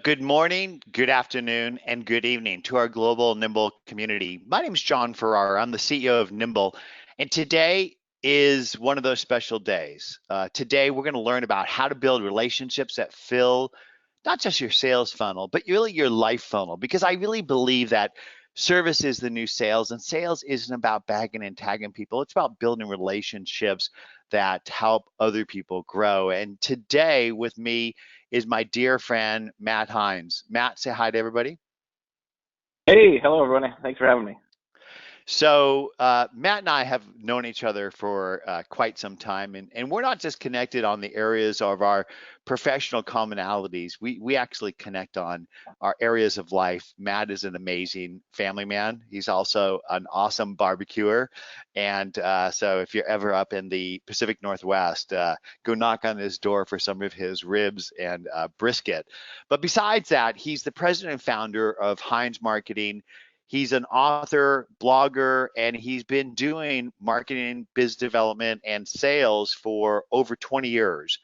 Good morning, good afternoon, and good evening to our global Nimble community. My name is John Ferrara. I'm the CEO of Nimble, and today is one of those special days. Today, we're going to learn about how to build relationships that fill not just your sales funnel, but really your life funnel, because I really believe that service is the new sales, and sales isn't about bagging and tagging people. It's about building relationships that help other people grow. And today with me is my dear friend, Matt Heinz. Matt, say hi to everybody. Hey, hello everyone. Thanks for having me. So Matt and I have known each other for quite some time, and we're not just connected on the areas of our professional commonalities. We actually connect on our areas of life. Matt is an amazing family man. He's also an awesome barbecuer, and so if you're ever up in the Pacific Northwest, go knock on his door for some of his ribs and brisket. But besides that, he's the president and founder of Heinz Marketing. He's an author, blogger, and he's been doing marketing, business development, and sales for over 20 years.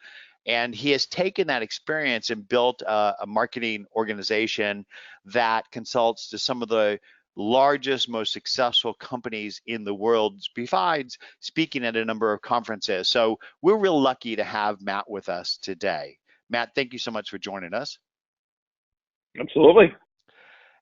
And he has taken that experience and built a marketing organization that consults to some of the largest, most successful companies in the world, besides speaking at a number of conferences. So we're real lucky to have Matt with us today. Matt, thank you so much for joining us. Absolutely.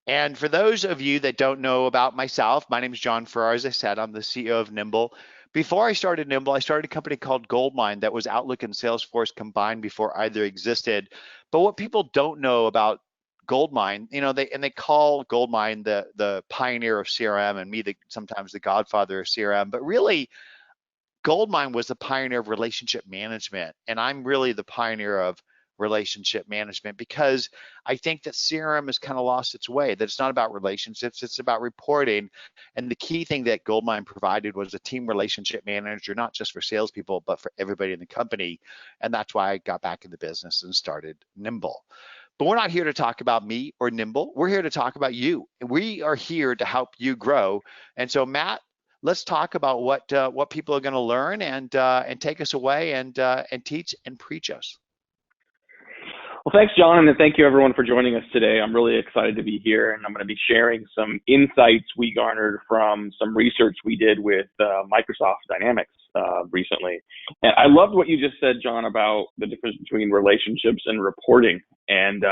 And for those of you that don't know about myself, my name is John Ferrar. As I said, I'm the CEO of Nimble. Before I started Nimble, I started a company called Goldmine that was Outlook and Salesforce combined before either existed. But what people don't know about Goldmine, they call Goldmine the pioneer of CRM, and me sometimes the godfather of CRM. But really, Goldmine was the pioneer of relationship management, and I'm really the pioneer of relationship management because I think that CRM has kind of lost its way, that it's not about relationships, it's about reporting. And the key thing that Goldmine provided was a team relationship manager, not just for salespeople, but for everybody in the company. And that's why I got back in the business and started Nimble. But we're not here to talk about me or Nimble. We're here to talk about you. We are here to help you grow. And so, Matt, let's talk about what people are going to learn and take us away and teach and preach us. Well, thanks, John, and thank you everyone for joining us today. I'm really excited to be here, and I'm going to be sharing some insights we garnered from some research we did with Microsoft Dynamics recently. And I loved what you just said, John, about the difference between relationships and reporting. And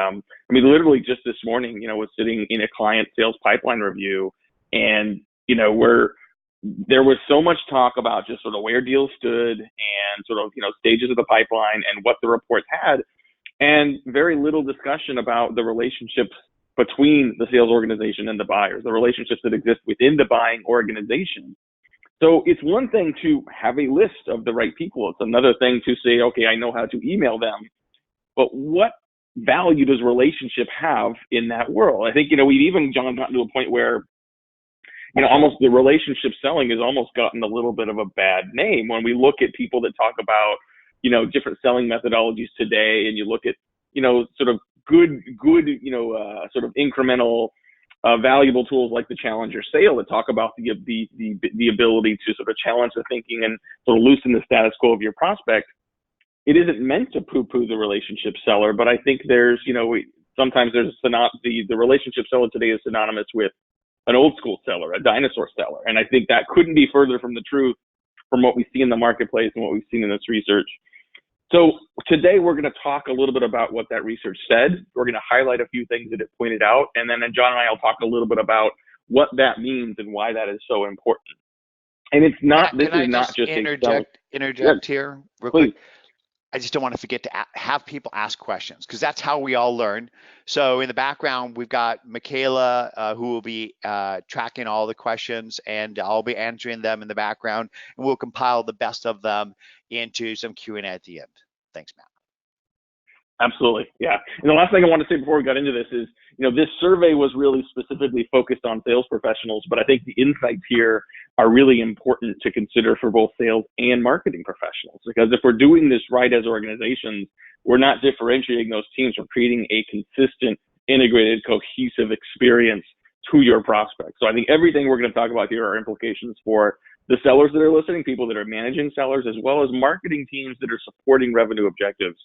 literally just this morning, was sitting in a client sales pipeline review, and there was so much talk about just sort of where deals stood and sort of stages of the pipeline and what the reports had, and very little discussion about the relationships between the sales organization and the buyers, the relationships that exist within the buying organization. So it's one thing to have a list of the right people. It's another thing to say, okay, I know how to email them, but what value does relationship have in that world? I think, we've even, John, gotten to a point where, almost the relationship selling has almost gotten a little bit of a bad name when we look at people that talk about different selling methodologies today, and you look at, sort of good, sort of incremental, valuable tools like the Challenger Sale that talk about the ability to sort of challenge the thinking and sort of loosen the status quo of your prospect. It isn't meant to poo-poo the relationship seller, but I think there's, sometimes there's the relationship seller today is synonymous with an old school seller, a dinosaur seller, and I think that couldn't be further from the truth from what we see in the marketplace and what we've seen in this research. So today we're going to talk a little bit about what that research said. We're going to highlight a few things that it pointed out, and then John and I will talk a little bit about what that means and why that is so important. And it's not, this is not just interject here real please. quick. I just don't want to forget to have people ask questions, because that's how we all learn. So in the background, we've got Michaela, who will be tracking all the questions, and I'll be answering them in the background, and we'll compile the best of them into some Q&A at the end. Thanks, Matt. Absolutely. Yeah. And the last thing I want to say before we got into this is, this survey was really specifically focused on sales professionals, but I think the insights here are really important to consider for both sales and marketing professionals, because if we're doing this right as organizations, we're not differentiating those teams. We're creating a consistent, integrated, cohesive experience to your prospects. So I think everything we're going to talk about here are implications for the sellers that are listening, people that are managing sellers, as well as marketing teams that are supporting revenue objectives.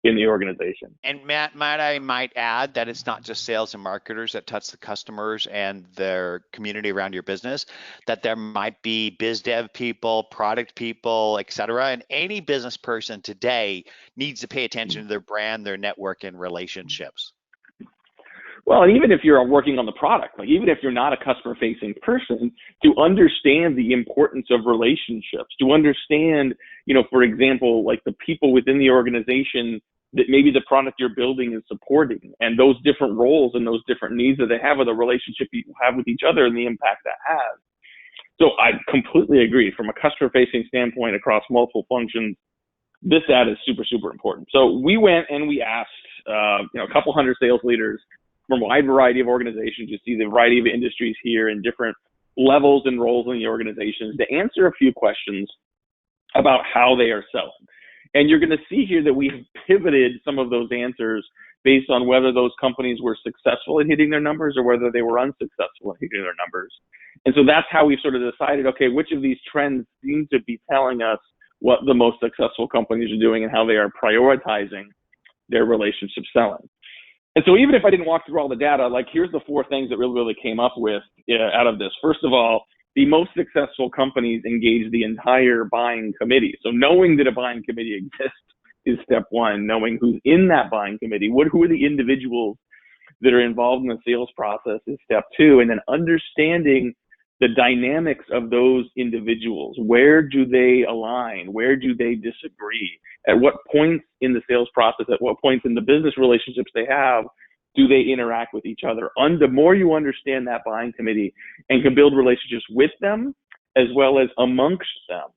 in the organization. And Matt, I might add that it's not just sales and marketers that touch the customers and their community around your business, that there might be biz dev people, product people, et cetera. And any business person today needs to pay attention to their brand, their network, and relationships. Well, and even if you're working on the product, like even if you're not a customer-facing person, to understand the importance of relationships, to understand, for example, like the people within the organization that maybe the product you're building is supporting, and those different roles and those different needs that they have, or the relationship you have with each other and the impact that has. So I completely agree. From a customer-facing standpoint across multiple functions, this ad is super, super important. So we went and we asked, a couple hundred sales leaders from a wide variety of organizations. You see the variety of industries here and different levels and roles in the organizations to answer a few questions about how they are selling. And you're going to see here that we have pivoted some of those answers based on whether those companies were successful in hitting their numbers or whether they were unsuccessful in hitting their numbers. And so that's how we've sort of decided, okay, which of these trends seem to be telling us what the most successful companies are doing and how they are prioritizing their relationship selling. And so even if I didn't walk through all the data, like here's the 4 things that really came up with out of this. First of all, the most successful companies engage the entire buying committee. So knowing that a buying committee exists is step 1. Knowing who's in that buying committee, who are the individuals that are involved in the sales process is step 2. And then understanding the dynamics of those individuals. Where do they align? Where do they disagree? At what points in the sales process, at what points in the business relationships they have, do they interact with each other? The more you understand that buying committee and can build relationships with them as well as amongst them,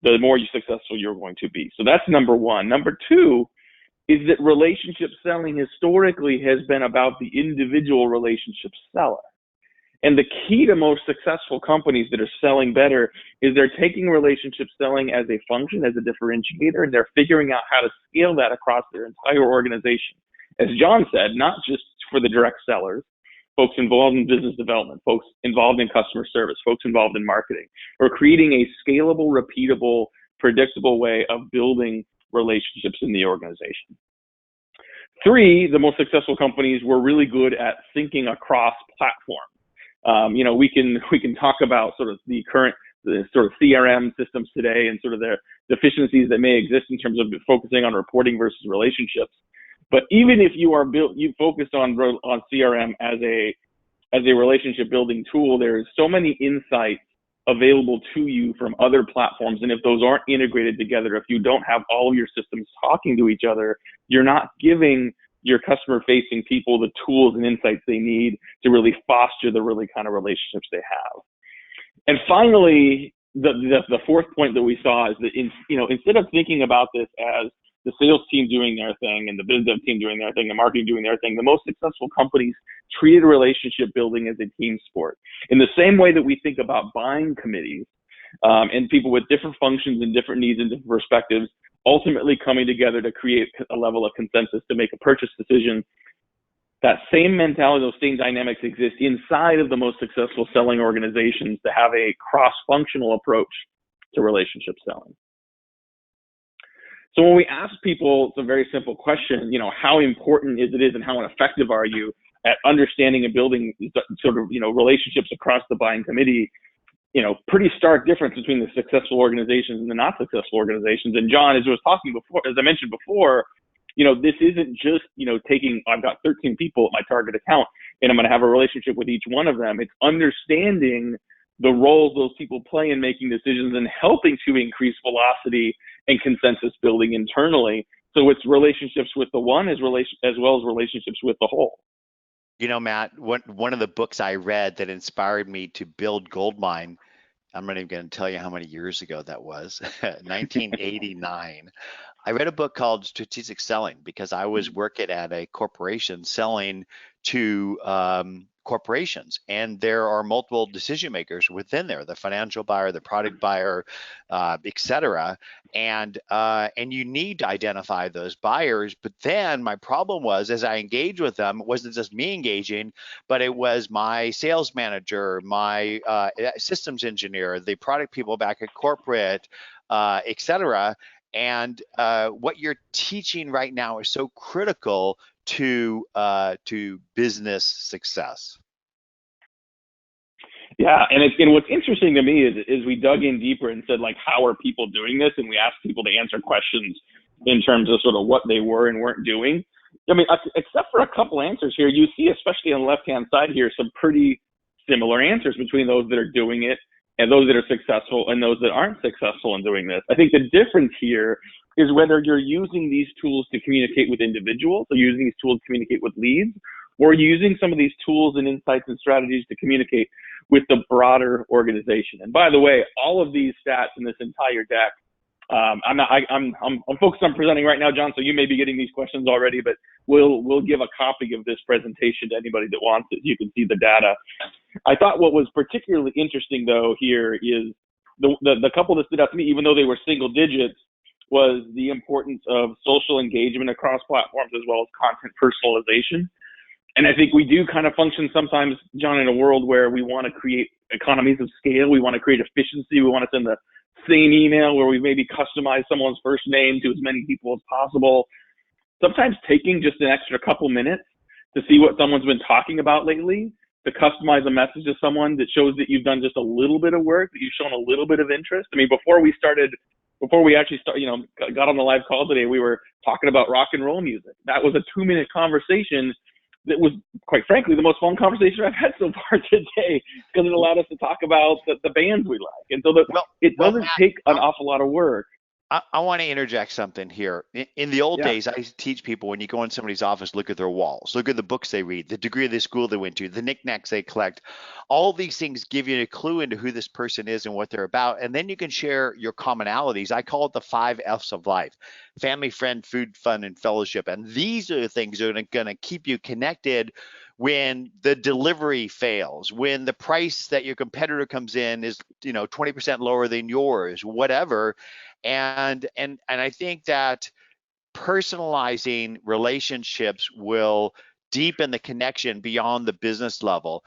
the more successful you're going to be. So that's number 1. Number 2 is that relationship selling historically has been about the individual relationship seller. And the key to most successful companies that are selling better is they're taking relationship selling as a function, as a differentiator, and they're figuring out how to scale that across their entire organization. As John said, not just for the direct sellers, folks involved in business development, folks involved in customer service, folks involved in marketing. We're creating a scalable, repeatable, predictable way of building relationships in the organization. 3, the most successful companies were really good at thinking across platforms. We can talk about sort of the sort of CRM systems today and sort of their deficiencies that may exist in terms of focusing on reporting versus relationships. But even if you focus on CRM as a relationship building tool, there's so many insights available to you from other platforms. And if those aren't integrated together, if you don't have all of your systems talking to each other, you're not giving your customer-facing people the tools and insights they need to really foster the really kind of relationships they have. And finally, the 4th point that we saw is that instead of thinking about this as the sales team doing their thing and the biz dev team doing their thing, the marketing doing their thing, the most successful companies treated relationship building as a team sport. In the same way that we think about buying committees and people with different functions and different needs and different perspectives, ultimately coming together to create a level of consensus to make a purchase decision. That same mentality, those same dynamics exist inside of the most successful selling organizations to have a cross-functional approach to relationship selling. So when we ask people, it's a very simple question, how important is it and how effective are you at understanding and building sort of, relationships across the buying committee? Pretty stark difference between the successful organizations and the not successful organizations. And John, as I mentioned before, this isn't just, I've got 13 people at my target account and I'm going to have a relationship with each one of them. It's understanding the roles those people play in making decisions and helping to increase velocity and consensus building internally. So it's relationships with the one as well as relationships with the whole. Matt, one of the books I read that inspired me to build Goldmine, I'm not even going to tell you how many years ago that was, 1989. I read a book called Strategic Selling because I was working at a corporation selling to corporations, and there are multiple decision makers within there: the financial buyer, the product buyer, et cetera. And you need to identify those buyers. But then my problem was, as I engaged with them, it wasn't just me engaging, but it was my sales manager, my systems engineer, the product people back at corporate, et cetera. And what you're teaching right now is so critical to business success. Yeah, and what's interesting to me is we dug in deeper and said, like, how are people doing this? And we asked people to answer questions in terms of sort of what they were and weren't doing. I mean, except for a couple answers here, you see, especially on the left-hand side here, some pretty similar answers between those that are doing it and those that are successful and those that aren't successful in doing this. I think the difference here is whether you're using these tools to communicate with individuals, or using these tools to communicate with leads, or using some of these tools and insights and strategies to communicate with the broader organization. And by the way, all of these stats in this entire deck, I'm focused on presenting right now, John. So you may be getting these questions already, but we'll give a copy of this presentation to anybody that wants it. You can see the data. I thought what was particularly interesting though here is the couple that stood out to me, even though they were single digits, was the importance of social engagement across platforms as well as content personalization. And I think we do kind of function sometimes, John, in a world where we want to create economies of scale. We want to create efficiency. We want to send the same email where we maybe customize someone's first name to as many people as possible. Sometimes taking just an extra couple minutes to see what someone's been talking about lately, to customize a message to someone that shows that you've done just a little bit of work, that you've shown a little bit of interest. I mean, before we actually got on the live call today, we were talking about rock and roll music. That was a 2-minute conversation that was, quite frankly, the most fun conversation I've had so far today, because it allowed us to talk about the bands we like. And so it doesn't Matt, take an awful lot of work. I want to interject something here. In the old days, I used to teach people, when you go in somebody's office, look at their walls, look at the books they read, the degree of the school they went to, the knickknacks they collect. All these things give you a clue into who this person is and what they're about. And then you can share your commonalities. I call it the 5 F's of life: family, friend, food, fun, and fellowship. And these are the things that are going to keep you connected when the delivery fails, when the price that your competitor comes in is 20% lower than yours, whatever. And I think that personalizing relationships will deepen the connection beyond the business level.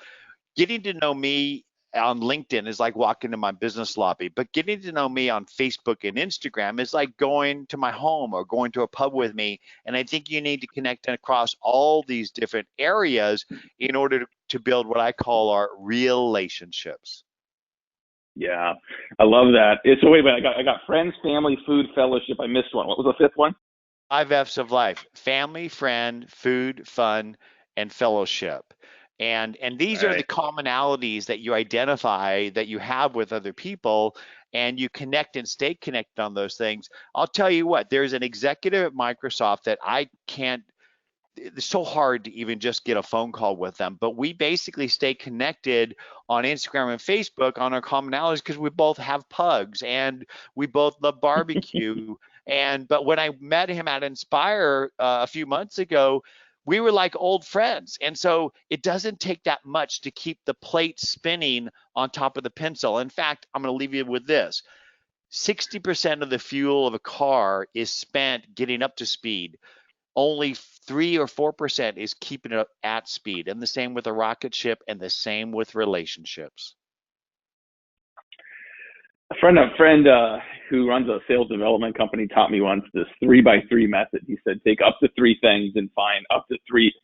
Getting to know me on LinkedIn is like walking to my business lobby, but getting to know me on Facebook and Instagram is like going to my home or going to a pub with me. And I think you need to connect across all these different areas in order to build what I call our real relationships. Yeah, I love that. So wait a minute, I got friends, family, food, fellowship. I missed one. What was the 5th one? 5 F's of life: family, friend, food, fun, and fellowship. And these All are the right. commonalities that you identify that you have with other people, and you connect and stay connected on those things. I'll tell you what, there's an executive at Microsoft that I can't, it's so hard to even just get a phone call with them, but we basically stay connected on Instagram and Facebook on our commonalities because we both have pugs and we both love barbecue. But when I met him at Inspire a few months ago, we were like old friends. And so it doesn't take that much to keep the plate spinning on top of the pencil. In fact, I'm going to leave you with this: 60% of the fuel of a car is spent getting up to speed. Only 3 or 4% is keeping it at speed. And the same with a rocket ship, and the same with relationships. A friend who runs a sales development company taught me once this 3x3 method. He said, take up to 3 things and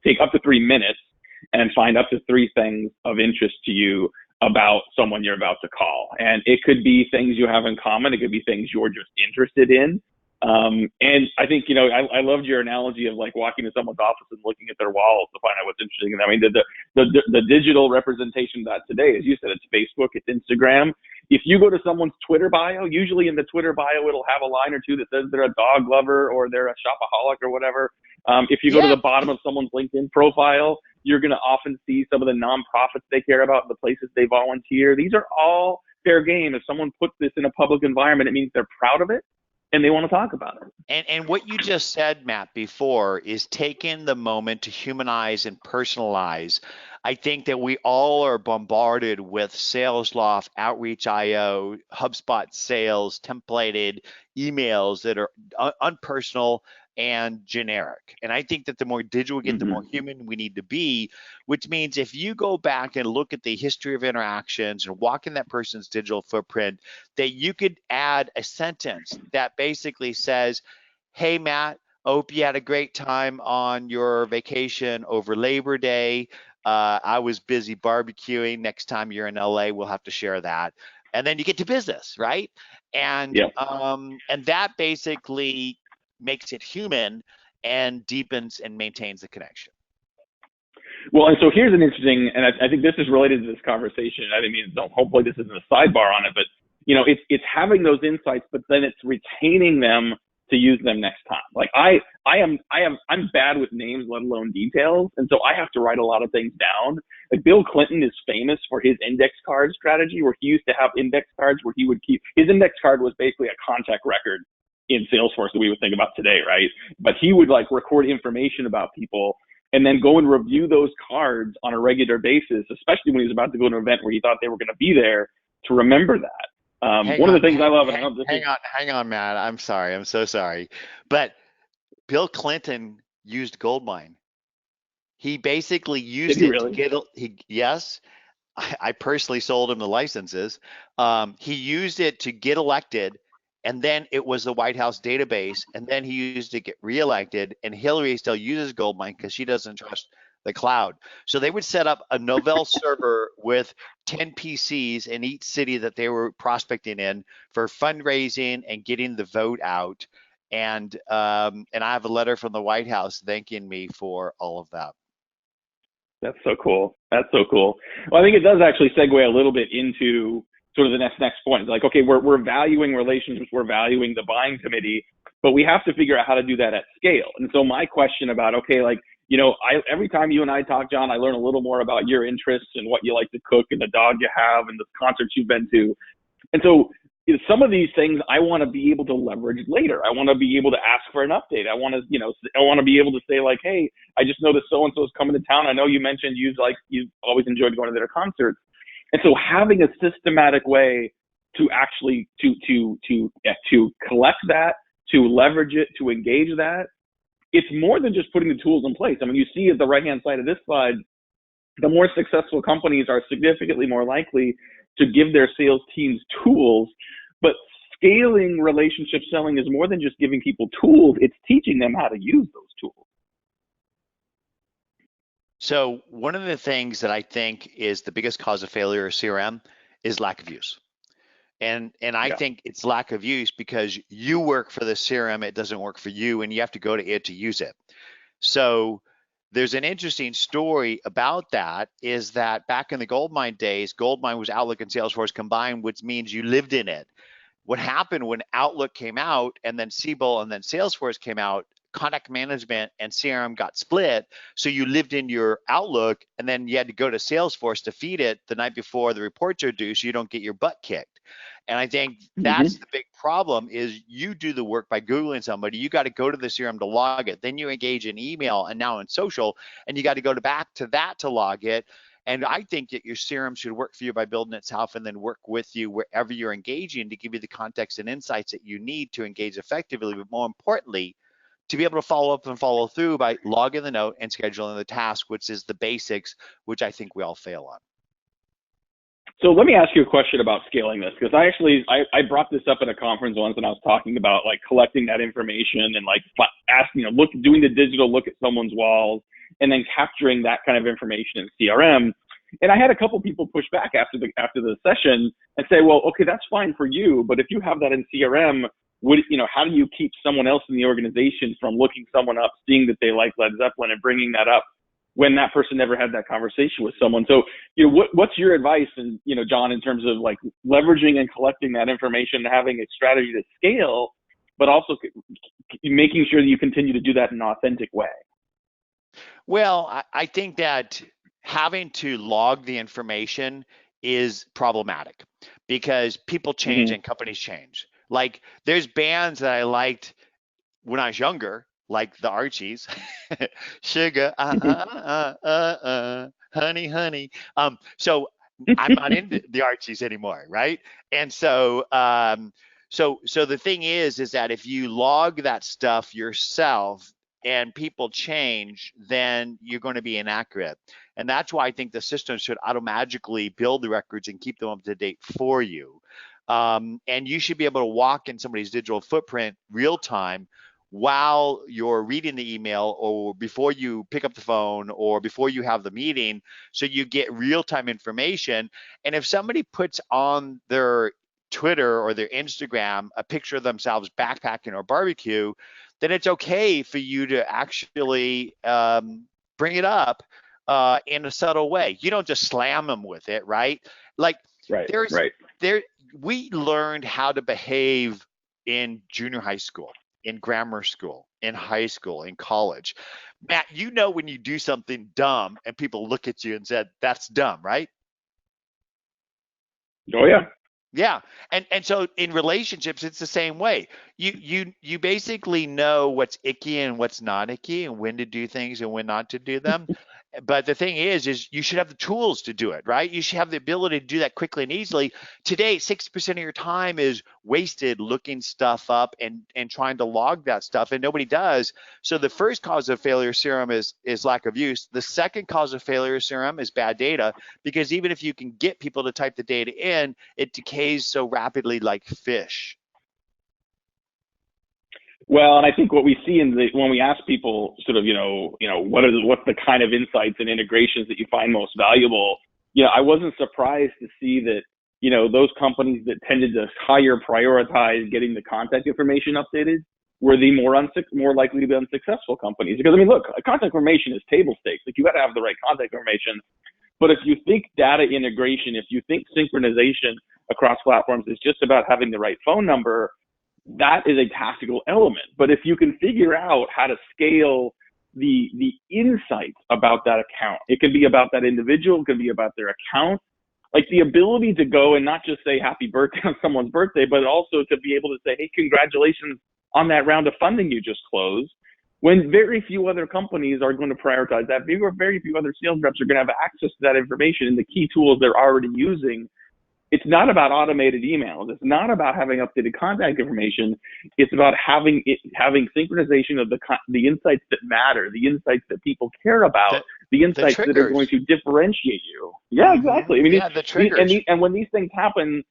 take up to 3 minutes and find up to 3 things of interest to you about someone you're about to call. And it could be things you have in common. It could be things you're just interested in. And I think, I loved your analogy of like walking to someone's office and looking at their walls to find out what's interesting. I mean, the digital representation of that today, as you said, it's Facebook, it's Instagram. If you go to someone's Twitter bio, usually in the Twitter bio, it'll have a line or two that says they're a dog lover or they're a shopaholic or whatever. If you go to the bottom of someone's LinkedIn profile, you're going to often see some of the nonprofits they care about, the places they volunteer. These are all fair game. If someone puts this in a public environment, it means they're proud of it and they want to talk about it. And what you just said, Matt, before is taking the moment to humanize and personalize. I think that we all are bombarded with SalesLoft, Outreach.io, HubSpot sales, templated emails that are unpersonal, and generic. And I think that the more digital we get, the more human we need to be, which means if you go back and look at the history of interactions and walk in that person's digital footprint, that you could add a sentence that basically says, hey, Matt, hope you had a great time on your vacation over Labor Day. I was busy barbecuing. Next time you're in LA, we'll have to share that. And then you get to business, right? Yeah. And that basically makes it human and deepens and maintains the connection. Well, and so here's an interesting, and I think this is related to this conversation. I mean, hopefully this isn't a sidebar on it, but it's having those insights, but then it's retaining them to use them next time. Like I'm bad with names, let alone details, and so I have to write a lot of things down. Like Bill Clinton is famous for his index card strategy, where he used to have index cards where he would keep his index card was basically a contact record in Salesforce that we would think about today, right? But he would like record information about people and then go and review those cards on a regular basis, especially when he was about to go to an event where he thought they were going to be there, to remember that. One of the things I love, hang on, Matt. I'm sorry. I'm so sorry. But Bill Clinton used Goldmine. He basically used it to get, yes, I personally sold him the licenses. He used it to get elected, and then it was the White House database, and then he used it to get reelected, and Hillary still uses Goldmine because she doesn't trust the cloud. So they would set up a Novell server with 10 PCs in each city that they were prospecting in for fundraising and getting the vote out. And I have a letter from the White House thanking me for all of that. That's so cool. That's so cool. Well, I think it does actually segue a little bit into sort of the next point. Like, okay, we're valuing relationships, we're valuing the buying committee, but we have to figure out how to do that at scale. And so my question about, okay, like, every time you and I talk, John, I learn a little more about your interests and what you like to cook and the dog you have and the concerts you've been to. And so some of these things I want to be able to leverage later. I want to be able to ask for an update. I want to be able to say like, hey, I just noticed so-and-so is coming to town. I know you mentioned you've always enjoyed going to their concerts. And so having a systematic way to actually to collect that, to leverage it, to engage that, it's more than just putting the tools in place. I mean, you see at the right-hand side of this slide, the more successful companies are significantly more likely to give their sales teams tools, but scaling relationship selling is more than just giving people tools. It's teaching them how to use those tools. So one of the things that I think is the biggest cause of failure of CRM is lack of use. And I think it's lack of use because you work for the CRM, it doesn't work for you, and you have to go to it to use it. So there's an interesting story about that, is that back in the Goldmine days, Goldmine was Outlook and Salesforce combined, which means you lived in it. What happened when Outlook came out and then Siebel and then Salesforce came out, contact management and CRM got split. So you lived in your Outlook and then you had to go to Salesforce to feed it the night before the reports are due so you don't get your butt kicked. And I think that's the big problem, is you do the work by Googling somebody. You got to go to the CRM to log it. Then you engage in email and now in social, and you got to go back to that to log it. And I think that your CRM should work for you by building itself and then work with you wherever you're engaging to give you the context and insights that you need to engage effectively. But more importantly, to be able to follow up and follow through by logging the note and scheduling the task, which is the basics, which I think we all fail on. So let me ask you a question about scaling this, because I brought this up at a conference once, and I was talking about like collecting that information and like asking, doing the digital look at someone's walls and then capturing that kind of information in CRM. And I had a couple people push back after the session and say, well, okay, that's fine for you, but if you have that in CRM, how do you keep someone else in the organization from looking someone up, seeing that they like Led Zeppelin and bringing that up when that person never had that conversation with someone? So, what's your advice, and John, in terms of like leveraging and collecting that information and having a strategy to scale, but also making sure that you continue to do that in an authentic way? Well, I think that having to log the information is problematic because people change and companies change. Like there's bands that I liked when I was younger, like the Archies, sugar, honey, honey. So I'm not into the Archies anymore, right? And so So the thing is that if you log that stuff yourself and people change, then you're going to be inaccurate. And that's why I think the system should automatically build the records and keep them up to date for you. And you should be able to walk in somebody's digital footprint real time while you're reading the email or before you pick up the phone or before you have the meeting, so you get real time information. And if somebody puts on their Twitter or their Instagram a picture of themselves backpacking or barbecue, then it's okay for you to actually bring it up in a subtle way. You don't just slam them with it, right? Like Right, there's right. there we learned how to behave in junior high school, in grammar school, in high school, in college. Matt, you know when you do something dumb and people look at you and said, that's dumb, right? Oh yeah. Yeah. And so in relationships, it's the same way. You basically know what's icky and what's not icky and when to do things and when not to do them. But the thing is you should have the tools to do it, right? You should have the ability to do that quickly and easily. Today, 60% of your time is wasted looking stuff up and trying to log that stuff, and nobody does. So the first cause of failure serum is lack of use. The second cause of failure serum is bad data, because even if you can get people to type the data in, it decays so rapidly like fish. Well, and I think what we see when we ask people sort of, what's the kind of insights and integrations that you find most valuable? I wasn't surprised to see that, those companies that tended to higher prioritize getting the contact information updated were the more likely to be unsuccessful companies. Because I mean, look, contact information is table stakes. Like, you got to have the right contact information. But if you think data integration, if you think synchronization across platforms is just about having the right phone number, that is a tactical element. But if you can figure out how to scale the insights about that account, it can be about that individual, it can be about their account, like the ability to go and not just say happy birthday on someone's birthday, but also to be able to say, hey, congratulations on that round of funding you just closed, when very few other companies are going to prioritize that. Very few other sales reps are going to have access to that information and the key tools they're already using. It's not about automated emails. It's not about having updated contact information. It's about having synchronization of the insights that matter, the insights that people care about, the insights that are going to differentiate you. Yeah, exactly. I mean, yeah, the triggers. And when these things happen,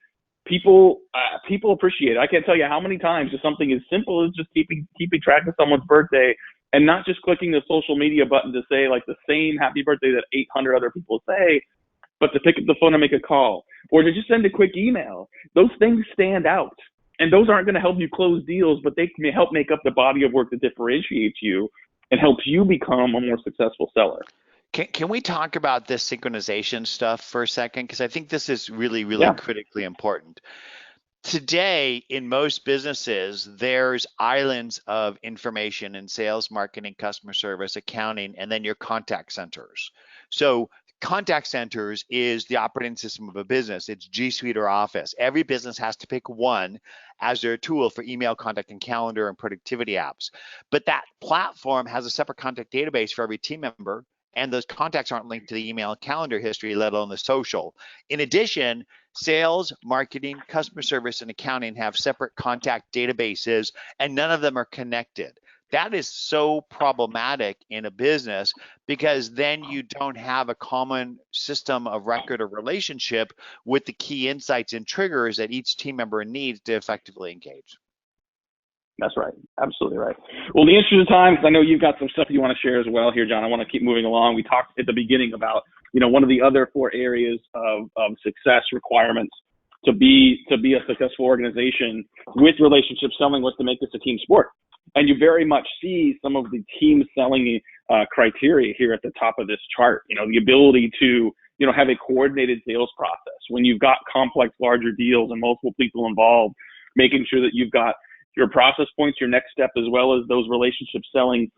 people appreciate it. I can't tell you how many times just something as simple as just keeping track of someone's birthday and not just clicking the social media button to say like the same happy birthday that 800 other people say, but to pick up the phone and make a call, or to just send a quick email. Those things stand out. And those aren't going to help you close deals, but they can help make up the body of work that differentiates you and helps you become a more successful seller. Can we talk about this synchronization stuff for a second? Because I think this is really, really critically important. Today, in most businesses, there's islands of information in sales, marketing, customer service, accounting, and then your contact centers. So contact centers is the operating system of a business. It's G Suite or Office. Every business has to pick one as their tool for email, contact, and calendar and productivity apps. But that platform has a separate contact database for every team member, and those contacts aren't linked to the email and calendar history, let alone the social. In addition, sales, marketing, customer service, and accounting have separate contact databases, and none of them are connected. That is so problematic in a business, because then you don't have a common system of record or relationship with the key insights and triggers that each team member needs to effectively engage. That's right. Absolutely right. Well, in the interest of time, because I know you've got some stuff you want to share as well here, John, I want to keep moving along. We talked at the beginning about, one of the other 4 areas of success requirements to be a successful organization with relationship selling was to make this a team sport. And you very much see some of the team selling criteria here at the top of this chart. The ability to, have a coordinated sales process. When you've got complex, larger deals and multiple people involved, making sure that you've got your process points, your next step, as well as those relationship selling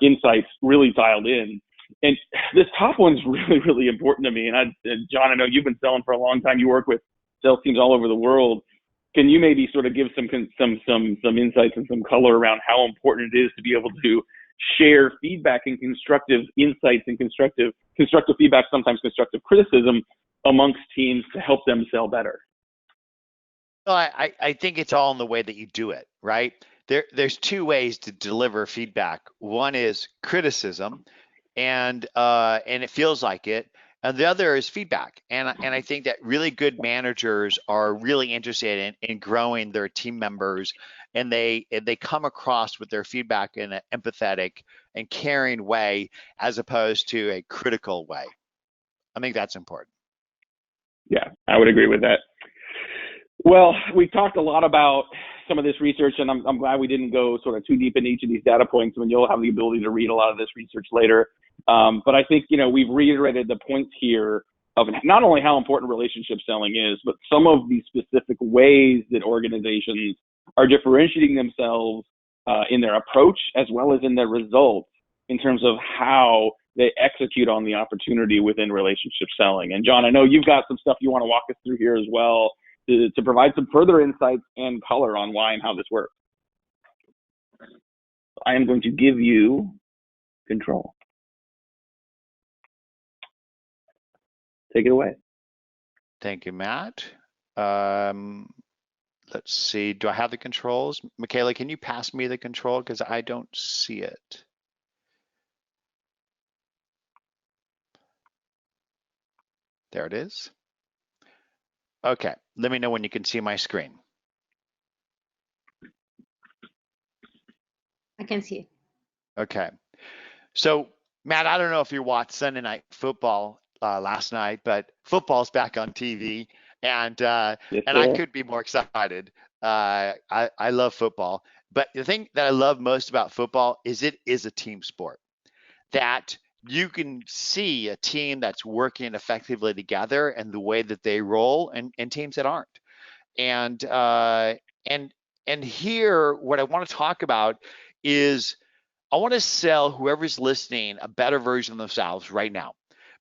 insights really dialed in. And this top one's really, really important to me. And John, I know you've been selling for a long time. You work with sales teams all over the world. Can you maybe sort of give some insights and some color around how important it is to be able to share feedback and constructive insights and constructive feedback, sometimes constructive criticism amongst teams to help them sell better? Well, I think it's all in the way that you do it, right? There's two ways to deliver feedback. One is criticism, and it feels like it, and the other is feedback. And I think that really good managers are really interested in growing their team members, and they come across with their feedback in an empathetic and caring way as opposed to a critical way. I think that's important. Yeah, I would agree with that. Well, we talked a lot about some of this research, and I'm glad we didn't go sort of too deep in each of these data points. When you'll have the ability to read a lot of this research later. But I think we've reiterated the points here of not only how important relationship selling is, but some of the specific ways that organizations are differentiating themselves in their approach as well as in their results in terms of how they execute on the opportunity within relationship selling. And John, I know you've got some stuff you want to walk us through here as well to provide some further insights and color on why and how this works. I am going to give you control. Take it away. Thank you, Matt. Let's see. Do I have the controls? Michaela, can you pass me the control? Because I don't see it. There it is. Okay. Let me know when you can see my screen. I can see it. Okay. So, Matt, I don't know if you watched Sunday Night Football last night, but football's back on TV, and Yes, and I sir. could be more excited. I love football, but the thing that I love most about football is it is a team sport. That you can see a team that's working effectively together and the way that they roll, and teams that aren't. And and and here, what I want to talk about is I want to sell whoever's listening a better version of themselves right now.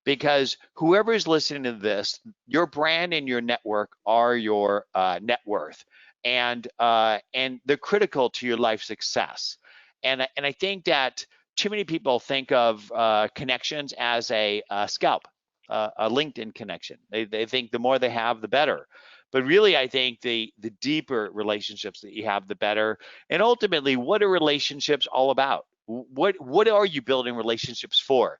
Because whoever is listening to this, your brand and your network are your net worth, and they're critical to your life success. And I think that too many people think of connections as a scalp, a LinkedIn connection. They think the more they have, the better. But really, I think the deeper relationships that you have, the better. And ultimately, what are relationships all about? What are you building relationships for?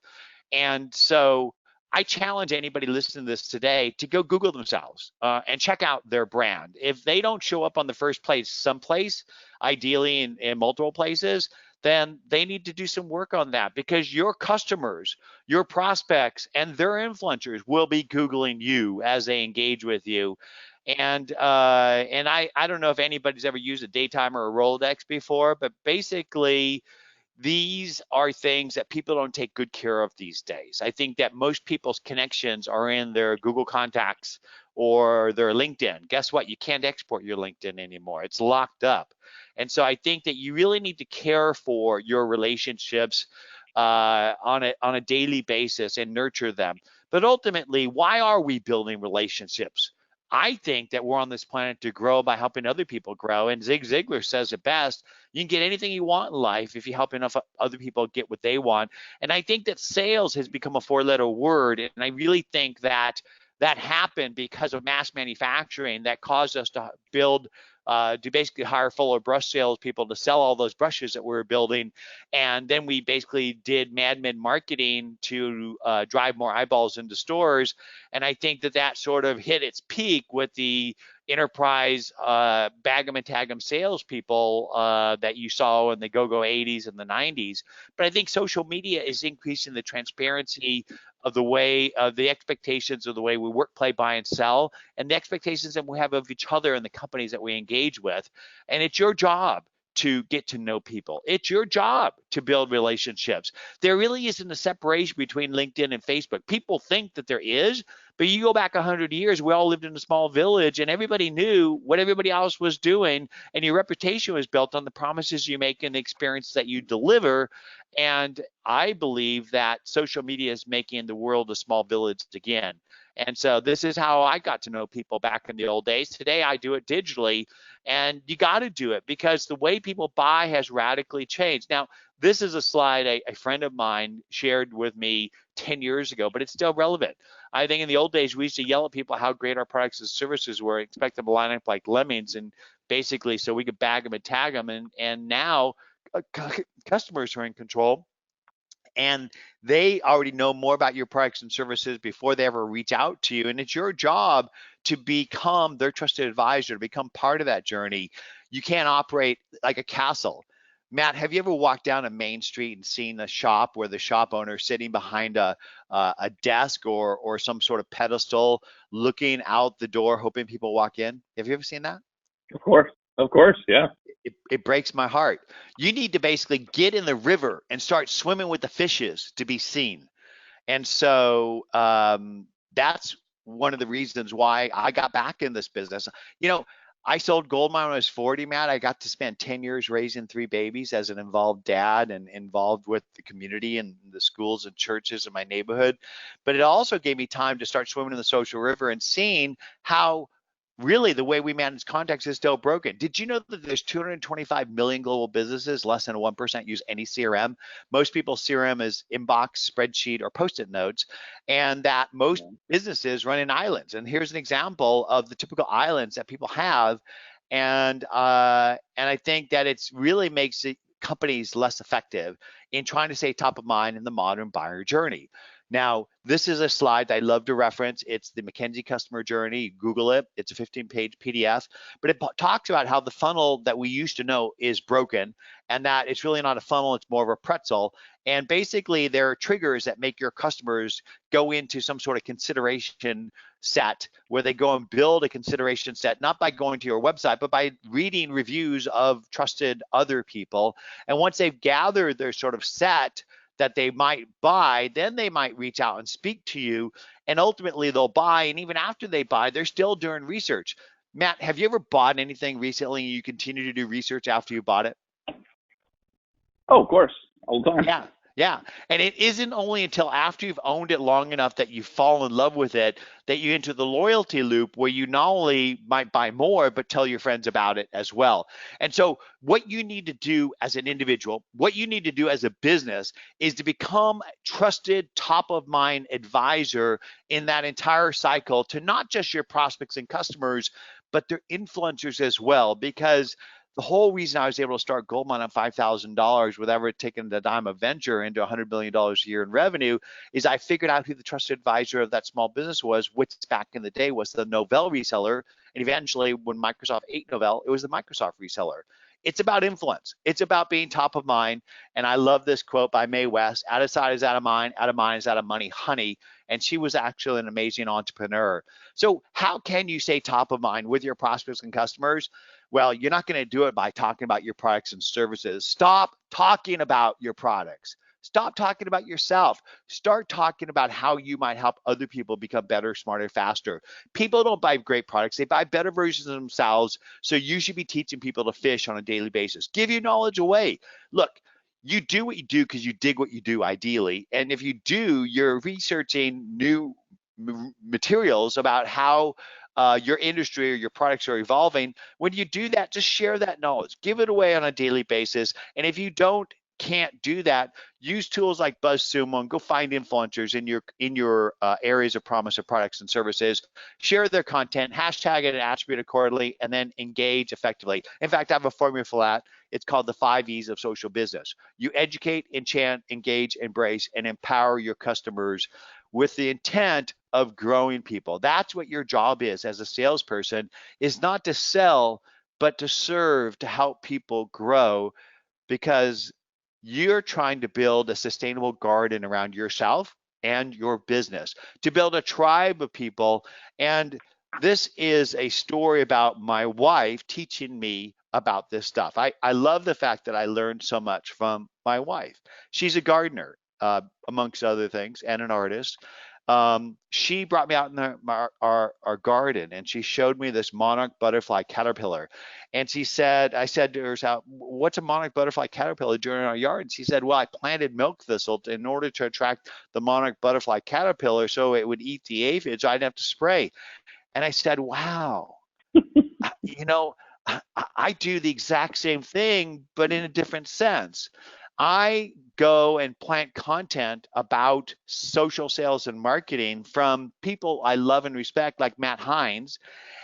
And so I challenge anybody listening to this today to go Google themselves and check out their brand. If they don't show up on the first place someplace, ideally in multiple places, then they need to do some work on that, because your customers, your prospects, and their influencers will be Googling you as they engage with you. And I don't know if anybody's ever used a Daytimer or a Rolodex before, but basically these are things that people don't take good care of these days. I think that most people's connections are in their Google contacts or their LinkedIn. Guess what? You can't export your LinkedIn anymore. It's locked up. And so I think that you really need to care for your relationships on a daily basis and nurture them. But ultimately, why are we building relationships? I think that we're on this planet to grow by helping other people grow. And Zig Ziglar says it best: you can get anything you want in life if you help enough other people get what they want. And I think that sales has become a four-letter word. And I really think that that happened because of mass manufacturing that caused us to build to basically hire fuller brush salespeople to sell all those brushes that we were building. And then we basically did madmen marketing to drive more eyeballs into stores. And I think that that sort of hit its peak with the enterprise bag 'em and tag 'em salespeople that you saw in the go-go 80s and the 90s. But I think social media is increasing the transparency of the way of the expectations of the way we work, play, buy, and sell, and the expectations that we have of each other and the companies that we engage with. And it's your job to get to know people. It's your job to build relationships. There really isn't a separation between LinkedIn and Facebook. People think that there is, but you go back 100 years, we all lived in a small village and everybody knew what everybody else was doing, and your reputation was built on the promises you make and the experience that you deliver. And I believe that social media is making the world a small village again. And so this is how I got to know people back in the old days. Today I do it digitally, and you got to do it because the way people buy has radically changed. Now, This is a slide a friend of mine shared with me 10 years ago, but it's still relevant. I think in the old days, we used to yell at people how great our products and services were, expect them to line up like lemmings, and basically so we could bag them and tag them. And now customers are in control, and they already know more about your products and services before they ever reach out to you. And it's your job to become their trusted advisor, to become part of that journey. You can't operate like a castle. Matt, have you ever walked down a main street and seen a shop where the shop owner is sitting behind a desk or some sort of pedestal, looking out the door, hoping people walk in? Have you ever seen that? Of course, yeah. It breaks my heart. You need to basically get in the river and start swimming with the fishes to be seen. And so that's one of the reasons why I got back in this business. You know, I sold gold mine when I was 40, Matt. I got to spend 10 years raising 3 babies as an involved dad and involved with the community and the schools and churches in my neighborhood. But it also gave me time to start swimming in the social river and seeing how really the way we manage contacts is still broken. Did you know that there's 225 million global businesses, less than 1% use any CRM? Most people's CRM is inbox, spreadsheet, or post-it notes, and that most businesses run in islands. And here's an example of the typical islands that people have, and I think that it's really makes it companies less effective in trying to stay top of mind in the modern buyer journey. Now, this is a slide I love to reference. It's the McKinsey customer journey. Google it. It's a 15-page PDF, but it talks about how the funnel that we used to know is broken, and that it's really not a funnel, it's more of a pretzel. And basically, there are triggers that make your customers go into some sort of consideration set where they go and build a consideration set, not by going to your website, but by reading reviews of trusted other people. And once they've gathered their sort of set that they might buy, then they might reach out and speak to you, and ultimately they'll buy. And even after they buy, they're still doing research. Matt, have you ever bought anything recently and you continue to do research after you bought it? Oh, of course, all the time. Yeah, yeah. And it isn't only until after you've owned it long enough that you fall in love with it that you enter the loyalty loop where you not only might buy more, but tell your friends about it as well. And so, what you need to do as an individual, what you need to do as a business is to become a trusted, top of mind advisor in that entire cycle to not just your prospects and customers, but their influencers as well. Because the whole reason I was able to start Goldmine on $5,000 without ever taking the dime of venture into $100 million a year in revenue is I figured out who the trusted advisor of that small business was, which back in the day was the Novell reseller. And eventually, when Microsoft ate Novell, it was the Microsoft reseller. It's about influence. It's about being top of mind. And I love this quote by Mae West: out of sight is out of mind is out of money, honey. And she was actually an amazing entrepreneur. So how can you stay top of mind with your prospects and customers? Well, you're not going to do it by talking about your products and services. Stop talking about your products. Stop talking about yourself. Start talking about how you might help other people become better, smarter, faster. People don't buy great products. They buy better versions of themselves. So you should be teaching people to fish on a daily basis. Give your knowledge away. Look, you do what you do because you dig what you do, ideally. And if you do, you're researching new materials about how your industry or your products are evolving. When you do that, just share that knowledge, give it away on a daily basis. And if you can't do that, use tools like BuzzSumo and go find influencers in your areas of promise of products and services. Share their content, hashtag it and attribute accordingly, and then engage effectively. In fact, I have a formula for that. It's called the 5 E's of social business. You educate, enchant, engage, embrace, and empower your customers with the intent of growing people. That's what your job is as a salesperson, is not to sell, but to serve, to help people grow, because you're trying to build a sustainable garden around yourself and your business, to build a tribe of people. And this is a story about my wife teaching me about this stuff. I love the fact that I learned so much from my wife. She's a gardener, amongst other things, and an artist. She brought me out in our garden, and she showed me this monarch butterfly caterpillar. And I said to her, what's a monarch butterfly caterpillar doing in our yard? And she said, well, I planted milk thistle in order to attract the monarch butterfly caterpillar so it would eat the aphids. I'd have to spray. And I said, wow, you know, I do the exact same thing, but in a different sense. I go and plant content about social sales and marketing from people I love and respect, like Matt Heinz.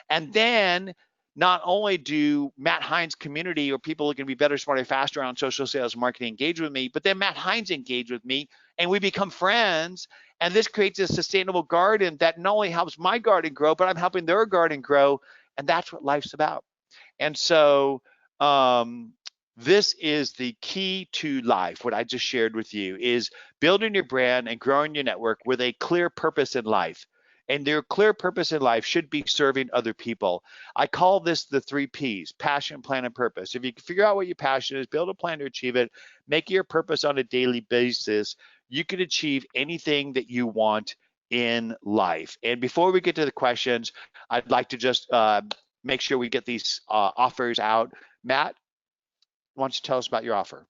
And then not only do Matt Heinz community or people looking to be better, smarter, faster on social sales and marketing engage with me, but then Matt Heinz engage with me and we become friends. And this creates a sustainable garden that not only helps my garden grow, but I'm helping their garden grow. And that's what life's about. And so um, this is the key to life. What I just shared with you is building your brand and growing your network with a clear purpose in life. And their clear purpose in life should be serving other people. I call this the 3 Ps: passion, plan, and purpose. If you can figure out what your passion is, build a plan to achieve it, make your purpose on a daily basis, you can achieve anything that you want in life. And before we get to the questions, I'd like to just make sure we get these offers out. Matt, why don't you tell us about your offer?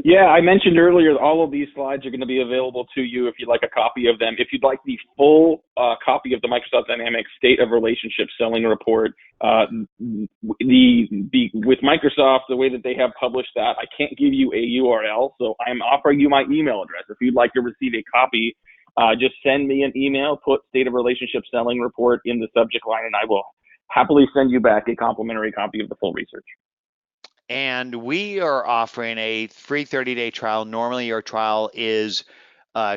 Yeah, I mentioned earlier all of these slides are going to be available to you if you'd like a copy of them. If you'd like the full copy of the Microsoft Dynamics State of Relationship Selling Report, with Microsoft, the way that they have published that, I can't give you a URL, so I'm offering you my email address. If you'd like to receive a copy, just send me an email, put State of Relationship Selling Report in the subject line, and I will happily send you back a complimentary copy of the full research. And we are offering a free 30-day trial. Normally, your trial is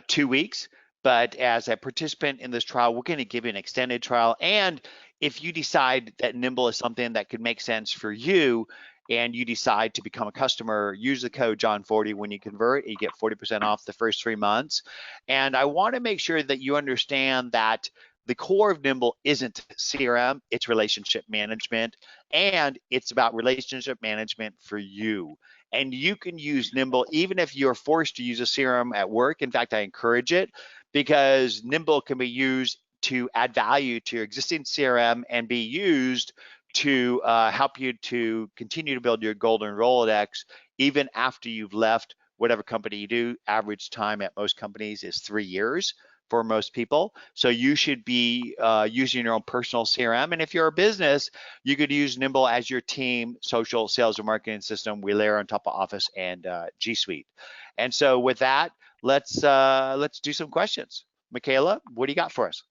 2 weeks, but as a participant in this trial, we're going to give you an extended trial. And if you decide that Nimble is something that could make sense for you, and you decide to become a customer, use the code John40 when you convert. You get 40% off the first 3 months. And I want to make sure that you understand that the core of Nimble isn't CRM, it's relationship management, and it's about relationship management for you. And you can use Nimble even if you're forced to use a CRM at work. In fact, I encourage it because Nimble can be used to add value to your existing CRM and be used to help you to continue to build your golden Rolodex even after you've left whatever company you do. Average time at most companies is 3 years for most people. So you should be using your own personal CRM. And if you're a business, you could use Nimble as your team social sales and marketing system. We layer on top of Office and G Suite. And so with that, let's do some questions. Michaela, what do you got for us?